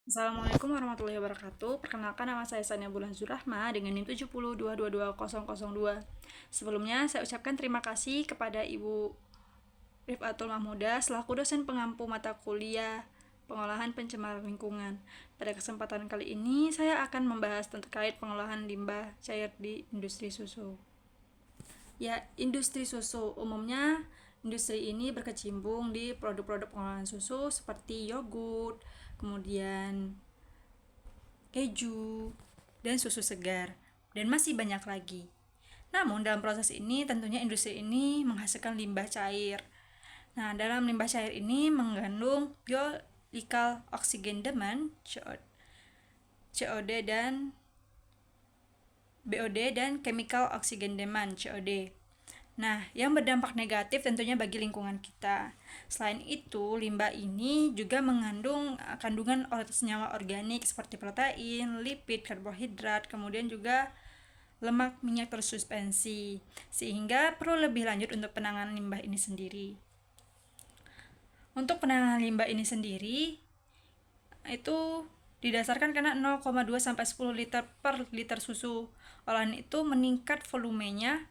Assalamualaikum warahmatullahi wabarakatuh. Perkenalkan, nama saya Sania Bulan Zurahma dengan NIM 70222002. Sebelumnya saya ucapkan terima kasih kepada Ibu Rifatul Mahmuda selaku dosen pengampu mata kuliah pengolahan pencemaran lingkungan. Pada kesempatan kali ini saya akan membahas terkait pengolahan limbah cair di industri susu. Ya, industri susu umumnya industri ini berkecimpung di produk-produk pengolahan susu seperti yogurt, kemudian keju, dan susu segar, dan masih banyak lagi. Namun dalam proses ini tentunya industri ini menghasilkan limbah cair. Nah, dalam limbah cair ini mengandung biological oxygen demand COD dan BOD dan chemical oxygen demand COD. Nah, yang berdampak negatif tentunya bagi lingkungan kita. Selain itu, limbah ini juga mengandung kandungan senyawa organik seperti protein, lipid, karbohidrat, kemudian juga lemak minyak tersuspensi. Sehingga perlu lebih lanjut untuk penanganan limbah ini sendiri. Untuk penanganan limbah ini sendiri, itu didasarkan karena 0,2 sampai 10 liter per liter susu olahan itu meningkat volumenya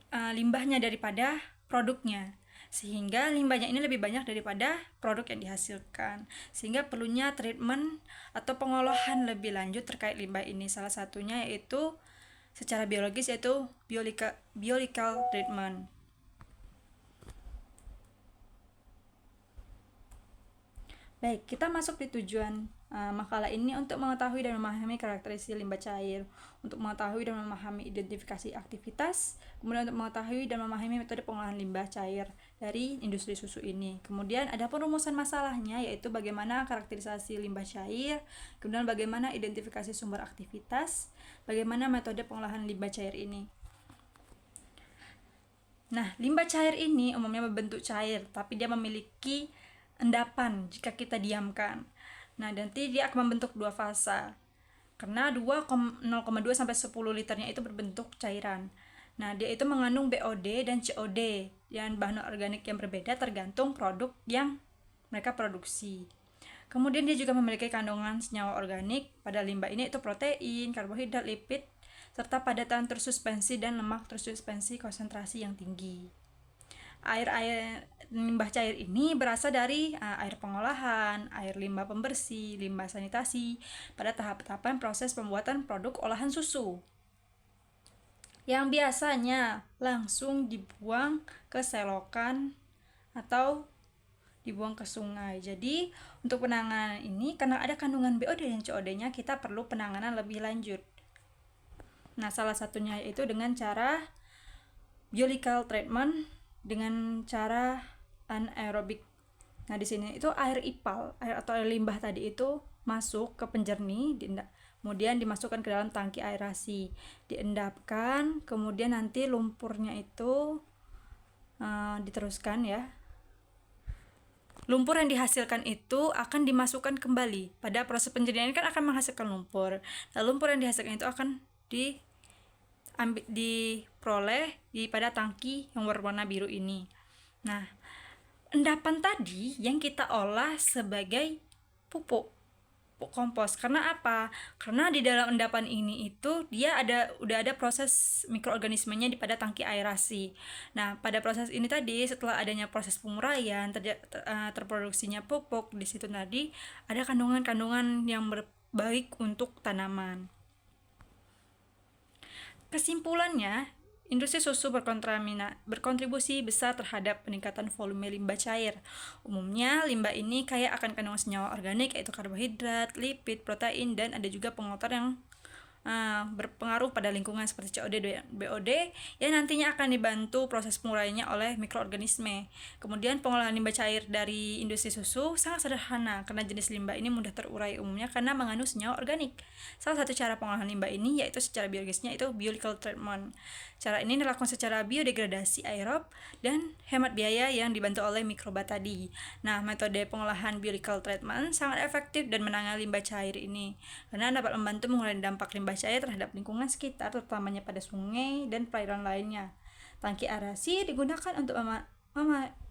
limbahnya daripada produknya, sehingga limbahnya ini lebih banyak daripada produk yang dihasilkan, sehingga perlunya treatment atau pengolahan lebih lanjut terkait limbah ini. Salah satunya yaitu secara biologis, yaitu biological treatment. Baik, kita masuk di tujuan makalah ini untuk mengetahui dan memahami karakteristik limbah cair, untuk mengetahui dan memahami identifikasi aktivitas, kemudian untuk mengetahui dan memahami metode pengolahan limbah cair dari industri susu ini. Kemudian ada perumusan masalahnya, yaitu bagaimana karakterisasi limbah cair, kemudian bagaimana identifikasi sumber aktivitas, bagaimana metode pengolahan limbah cair ini. Nah, limbah cair ini umumnya berbentuk cair, tapi dia memiliki endapan jika kita diamkan. Nah, nanti dia akan membentuk dua fasa. Karena 0,2 sampai 10 liternya itu berbentuk cairan. Nah, dia itu mengandung BOD dan COD, yang bahan organik yang berbeda tergantung produk yang mereka produksi. Kemudian dia juga memiliki kandungan senyawa organik pada limbah ini, itu protein, karbohidrat, lipid, serta padatan tersuspensi dan lemak tersuspensi konsentrasi yang tinggi. Air limbah cair ini berasal dari air pengolahan, air limbah pembersih, limbah sanitasi pada tahap-tahapan proses pembuatan produk olahan susu, yang biasanya langsung dibuang ke selokan atau dibuang ke sungai. Jadi untuk penanganan ini, karena ada kandungan BOD dan COD-nya, kita perlu penanganan lebih lanjut. Nah, salah satunya yaitu dengan cara biological treatment dengan cara anaerobik. Nah, di sini itu air ipal, air atau air limbah tadi itu masuk ke penjernih, kemudian dimasukkan ke dalam tangki aerasi, diendapkan, kemudian nanti lumpurnya itu diteruskan ya. Lumpur yang dihasilkan itu akan dimasukkan kembali. Pada proses penjernihan kan akan menghasilkan lumpur. Nah, lumpur yang dihasilkan itu akan diperoleh pada tangki yang berwarna biru ini. Nah, endapan tadi yang kita olah sebagai pupuk kompos. Karena apa? Karena di dalam endapan ini itu dia udah ada proses mikroorganismenya pada tangki aerasi. Nah, pada proses ini tadi, setelah adanya proses penguraian, terproduksinya pupuk, di situ tadi ada kandungan-kandungan yang baik untuk tanaman. Kesimpulannya, industri susu berkontribusi besar terhadap peningkatan volume limbah cair. Umumnya, limbah ini kaya akan kandungan senyawa organik, yaitu karbohidrat, lipid, protein, dan ada juga pengotor yang berpengaruh pada lingkungan seperti COD dan BOD, yang nantinya akan dibantu proses penguraiannya oleh mikroorganisme. Kemudian pengolahan limbah cair dari industri susu sangat sederhana karena jenis limbah ini mudah terurai, umumnya karena mengandung senyawa organik. Salah satu cara pengolahan limbah ini yaitu secara biologisnya itu biological treatment. Cara ini dilakukan secara biodegradasi aerob dan hemat biaya yang dibantu oleh mikroba tadi. Nah, metode pengolahan biological treatment sangat efektif dan menangani limbah cair ini karena dapat membantu mengurangi dampak limbah cair terhadap lingkungan sekitar, terutamanya pada sungai dan perairan lainnya. Tangki aerasi digunakan untuk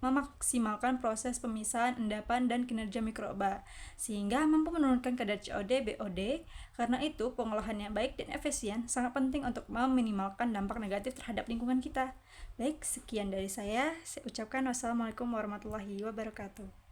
memaksimalkan proses pemisahan endapan dan kinerja mikroba, sehingga mampu menurunkan kadar COD BOD. Karena itu, pengolahan yang baik dan efisien sangat penting untuk meminimalkan dampak negatif terhadap lingkungan kita. Baik, sekian dari saya. Saya ucapkan wassalamualaikum warahmatullahi wabarakatuh.